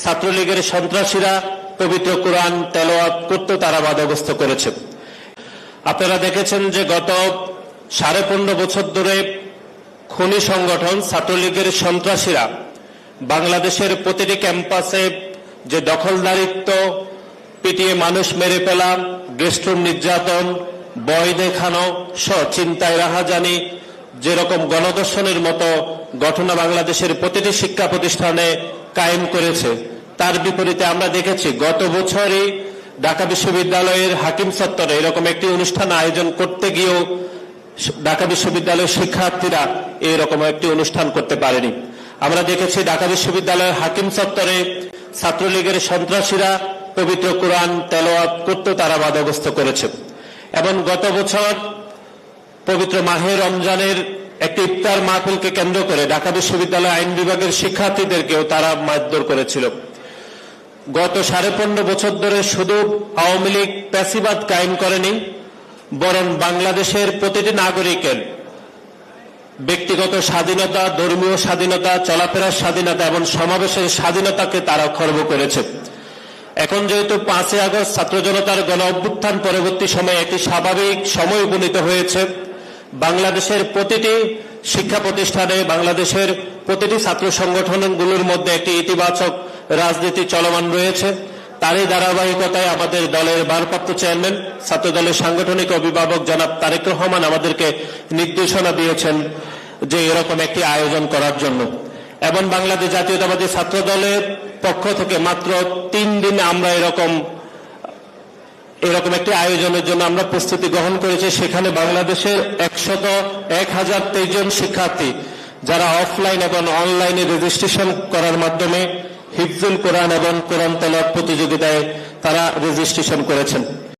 ছাত্রলীগের সন্ত্রাসীরা পবিত্র কোরআন তেলাওয়াত করতে তারা বাধাগ্রস্ত করেছে। আপনারা দেখেছেন যে গত 15.5 বছর ধরে খুনি সংগঠন ছাত্রলীগের সন্ত্রাসীরা বাংলাদেশের প্রতিটি ক্যাম্পাসে যে দখলদারিত্ব, পিটিয়ে মানুষ মেরে ফেলা, গেস্টরুম নির্যাতন, বয় দেখানো সহ চিন্তায় রাহাজানি, যেরকম গণধর্ষণের মতো ঘটনা বাংলাদেশের প্রতিটি শিক্ষা প্রতিষ্ঠানে কায়েম করেছে, তার বিপরীতে আমরা দেখেছি গত বছরই ঢাকা বিশ্ববিদ্যালয়ের হাকিম চত্বরে এরকম একটি অনুষ্ঠান আয়োজন করতে গিয়েও ঢাকা বিশ্ববিদ্যালয়ের শিক্ষার্থীরা এরকম একটি অনুষ্ঠান করতে পারেনি। আমরা দেখেছি ঢাকা বিশ্ববিদ্যালয়ের হাকিম চত্বরে ছাত্রলীগের সন্ত্রাসীরা পবিত্র কোরআন তেলাওয়াত করতে তারা বাধাগ্রস্ত করেছে। এবং গত বছর পবিত্র মাহে রমজানের একটি ইফতার মাহফিলকে কেন্দ্র করে ঢাকা বিশ্ববিদ্যালয় আইন বিভাগের শিক্ষার্থীদেরকেও তারা মারধর করেছিল। গত 15.5 বছর ধরে শুধু আওয়ামী লীগ প্যাসিবাদ কায়েম করেনি, বরং বাংলাদেশের প্রতিটি নাগরিকের ব্যক্তিগত স্বাধীনতা, ধর্মীয় স্বাধীনতা, চলাফেরার স্বাধীনতা এবং সমাবেশের স্বাধীনতাকে তারা খর্ব করেছে। এখন যেহেতু 5ই আগস্ট ছাত্র জনতার গণ অভ্যুত্থান পরবর্তী সময়ে একটি স্বাভাবিক সময় উপনীত হয়েছে, বাংলাদেশের প্রতিটি শিক্ষা প্রতিষ্ঠানে, বাংলাদেশের প্রতিটি ছাত্র সংগঠনগুলোর মধ্যে একটি ইতিবাচক রাজনীতি চলমান রয়েছে। তারই ধারাবাহিকতায় আমাদের দলের ভারপ্রাপ্ত চেয়ারম্যান, ছাত্র দলের সাংগঠনিক অভিভাবক জনাব তারেক রহমান আমাদেরকে নির্দেশনা দিয়েছেন যে এরকম একটি আয়োজন করার জন্য। এবং বাংলাদেশ জাতীয়তাবাদী ছাত্র দলের পক্ষ থেকে মাত্র 3 দিন আমরা এরকম একটি আয়োজনের জন্য আমরা প্রস্তুতি গ্রহণ করেছি। সেখানে বাংলাদেশের 1023 জন শিক্ষার্থী যারা অফলাইন এবং অনলাইনে রেজিস্ট্রেশন করার মাধ্যমে হিফজুল কোরআন এবং কোরআন তেলাওয়াত প্রতিযোগিতায় তারা রেজিস্ট্রেশন করেছেন।